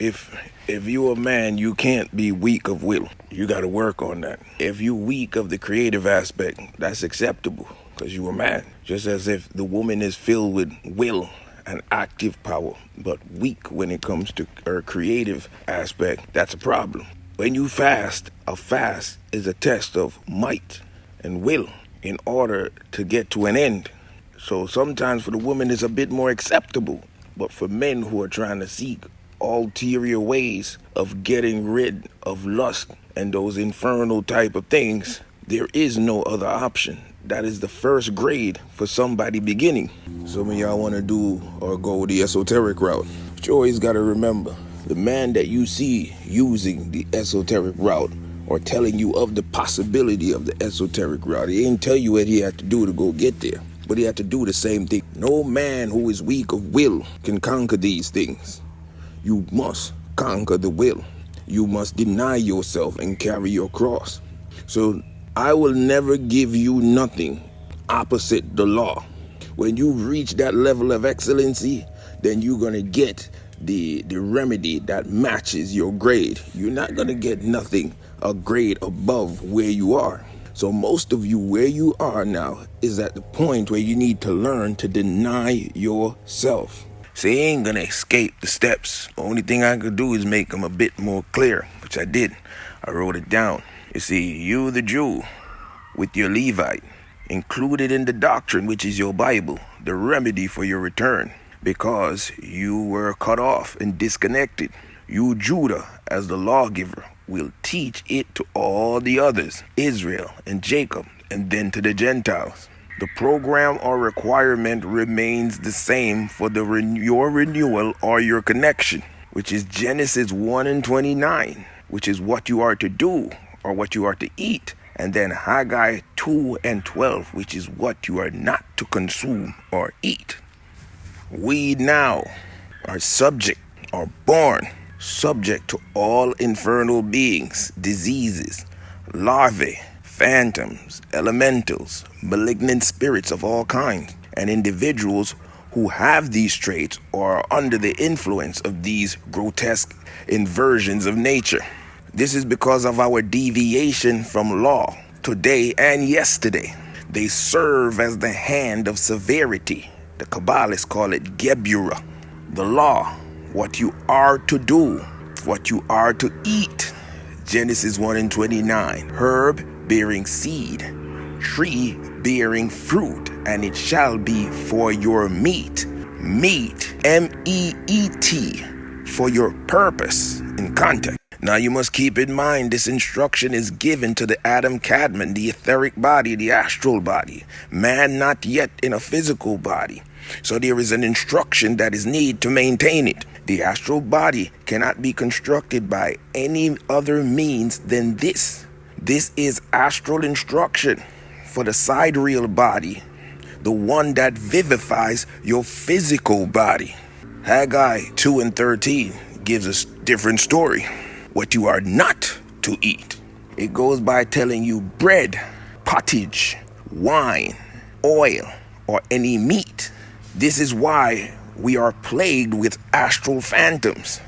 If you a man, you can't be weak of will. You got to work on that. If you weak of the creative aspect, that's acceptable because you a man. Just as if the woman is filled with will and active power, but weak when it comes to her creative aspect, that's a problem. When you fast, a fast is a test of might and will in order to get to an end. So sometimes for the woman it's a bit more acceptable, but for men who are trying to seek ulterior ways of getting rid of lust and those infernal type of things, there is no other option. That is the first grade for somebody beginning. Some of y'all want to do or go the esoteric route. But you always got to remember, the man that you see using the esoteric route or telling you of the possibility of the esoteric route, he ain't tell you what he had to do to go get there. But he had to do the same thing. No man who is weak of will can conquer these things. You must conquer the will. You must deny yourself and carry your cross. So I will never give you nothing opposite the law. When you reach that level of excellency, then you're going to get the remedy that matches your grade. You're not going to get nothing a grade above where you are. So most of you where you are now is at the point where you need to learn to deny yourself. So you ain't gonna escape the steps. The only thing I could do is make them a bit more clear, which I did. I wrote it down. You see, you the Jew with your Levite, included in the doctrine, which is your Bible, the remedy for your return, because you were cut off and disconnected. You Judah, as the lawgiver, will teach it to all the others, Israel and Jacob, and then to the Gentiles. The program or requirement remains the same for your renewal or your connection, which is Genesis 1 and 29, which is what you are to do or what you are to eat, and then Haggai 2 and 12, which is what you are not to consume or eat. We now are subject or born subject to all infernal beings, diseases, larvae, phantoms, elementals, malignant spirits of all kinds, and individuals who have these traits or are under the influence of these grotesque inversions of nature. This is because of our deviation from law today and yesterday. They serve as the hand of severity. The Kabbalists call it Geburah. The law, what you are to do, what you are to eat. Genesis 1 and 29. Herb bearing seed, tree bearing fruit, and it shall be for your meat. Meat, M-E-E-T, for your purpose in context. Now you must keep in mind this instruction is given to the Adam Cadman, the etheric body, the astral body. Man not yet in a physical body. So there is an instruction that is needed to maintain it. The astral body cannot be constructed by any other means than this. This is astral instruction for the sidereal body, the one that vivifies your physical body. Haggai 2 and 13 gives us different story. What you are not to eat. It goes by telling you bread, pottage, wine, oil, or any meat. This is why we are plagued with astral phantoms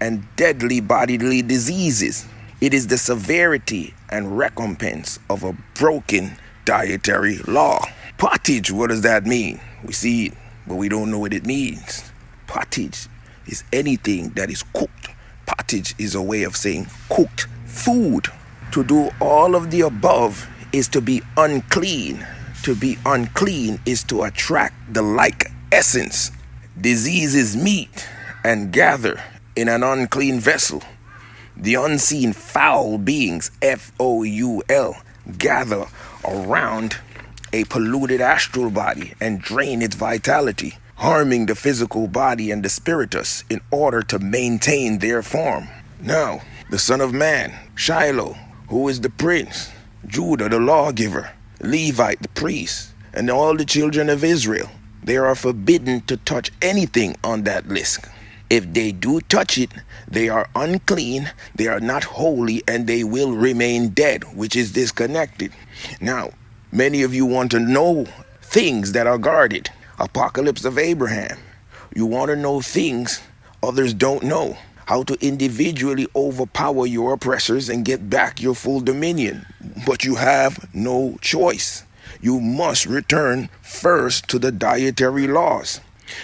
and deadly bodily diseases. It is the severity and recompense of a broken dietary law. Pottage, what does that mean? We see it, but we don't know what it means. Pottage is anything that is cooked. Pottage is a way of saying cooked food. To do all of the above is to be unclean. To be unclean is to attract the like essence. Diseases meet and gather in an unclean vessel. The unseen foul beings, F-O-U-L, gather around a polluted astral body and drain its vitality, harming the physical body and the spiritus in order to maintain their form. Now, the Son of Man, Shiloh, who is the prince, Judah, the lawgiver, Levite, the priest, and all the children of Israel, they are forbidden to touch anything on that list. If they do touch it, they are unclean, they are not holy, and they will remain dead, which is disconnected. Now, many of you want to know things that are guarded. Apocalypse of Abraham. You want to know things others don't know. how to individually overpower your oppressors and get back your full dominion. But you have no choice. You must return first to the dietary laws.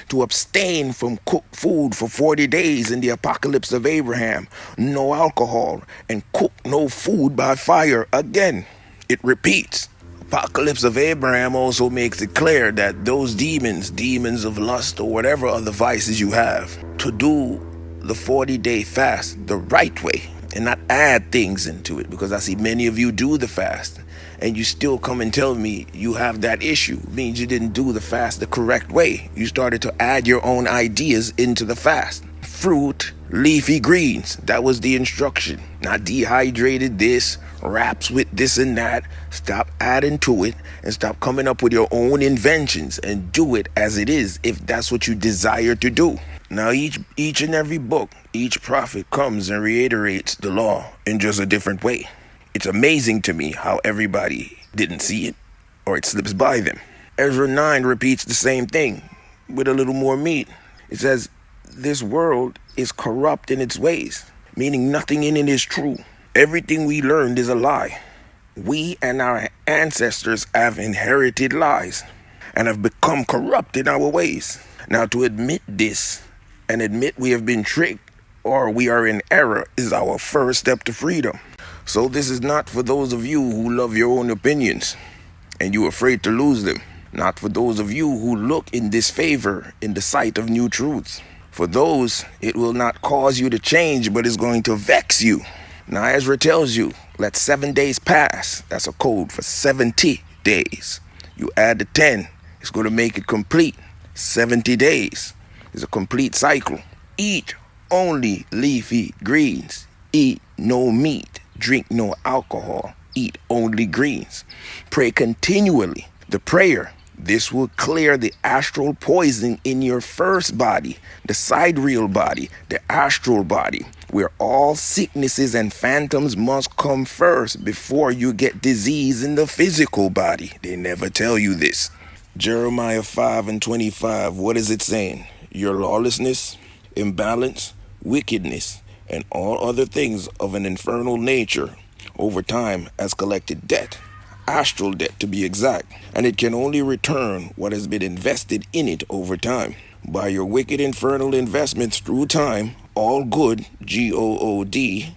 To abstain from cooked food for 40 days in the apocalypse of Abraham, no alcohol, and cook no food by fire again. It repeats. Apocalypse of Abraham also makes it clear that those demons of lust or whatever other vices you have, to do the 40-day fast the right way and not add things into it, because I see many of you do the fast and you still come and tell me you have that issue. It means you didn't do the fast the correct way. You started to add your own ideas into the fast. Fruit, leafy greens, that was the instruction. Not dehydrated this, wraps with this and that. Stop adding to it and stop coming up with your own inventions and do it as it is if that's what you desire to do. Now each and every book, each prophet comes and reiterates the law in just a different way. It's amazing to me how everybody didn't see it or it slips by them. Ezra 9 repeats the same thing with a little more meat. It says, this world is corrupt in its ways, meaning nothing in it is true. Everything we learned is a lie. We and our ancestors have inherited lies and have become corrupt in our ways. Now, to admit this and admit we have been tricked or we are in error is our first step to freedom. So this is not for those of you who love your own opinions and you're afraid to lose them. Not for those of you who look in disfavor in the sight of new truths. For those, it will not cause you to change, but is going to vex you. Now, Ezra tells you, let 7 days pass. That's a code for 70 days. You add the 10, it's going to make it complete. 70 days is a complete cycle. Eat only leafy greens. Eat no meat. Drink no alcohol. Eat only greens. Pray continually. The prayer, this will clear the astral poison in your first body, the sidereal body, the astral body, where all sicknesses and phantoms must come first before you get disease in the physical body. They never tell you this. Jeremiah 5:25, what is it saying? Your lawlessness, imbalance, wickedness, and all other things of an infernal nature over time has collected debt. Astral debt to be exact, and it can only return what has been invested in it over time. By your wicked infernal investments through time, all good, G-O-O-D,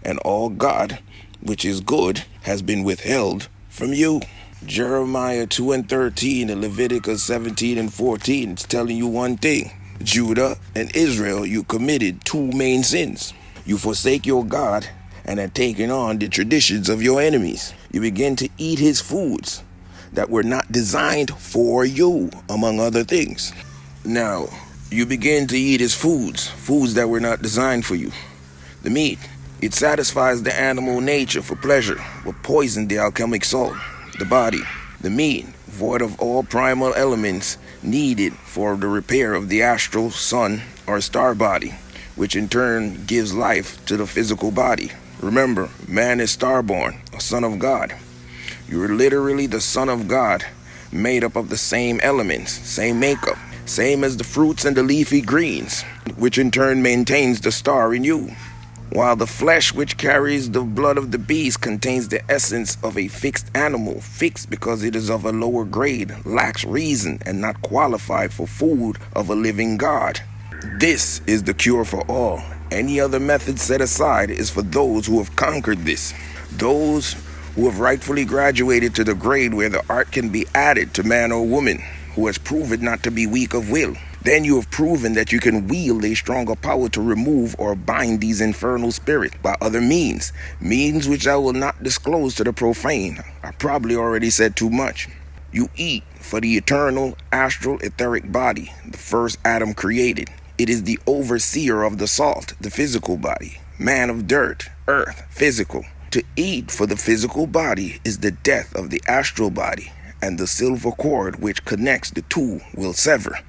and all God, which is good, has been withheld from you. Jeremiah 2:13 and Leviticus 17:14, it's telling you one thing. Judah and Israel, you committed two main sins. You forsake your God and had taken on the traditions of your enemies. You begin to eat his foods that were not designed for you, among other things. Now, you begin to eat his foods that were not designed for you. The meat, it satisfies the animal nature for pleasure, but poisons the alchemic salt, the body. The meat, void of all primal elements needed for the repair of the astral, sun, or star body, which in turn gives life to the physical body. Remember, man is starborn, a son of God. You're literally the son of God, made up of the same elements, same makeup, same as the fruits and the leafy greens, which in turn maintains the star in you. While the flesh which carries the blood of the beast contains the essence of a fixed animal, fixed because it is of a lower grade, lacks reason, and not qualified for food of a living God. This is the cure for all. Any other method set aside is for those who have conquered this. Those who have rightfully graduated to the grade where the art can be added to man or woman, who has proven not to be weak of will. Then you have proven that you can wield a stronger power to remove or bind these infernal spirits by other means which I will not disclose to the profane. I probably already said too much. You eat for the eternal, astral, etheric body, the first Adam created. It is the overseer of the salt, the physical body, man of dirt, earth, physical. To eat for the physical body is the death of the astral body, and the silver cord which connects the two will sever.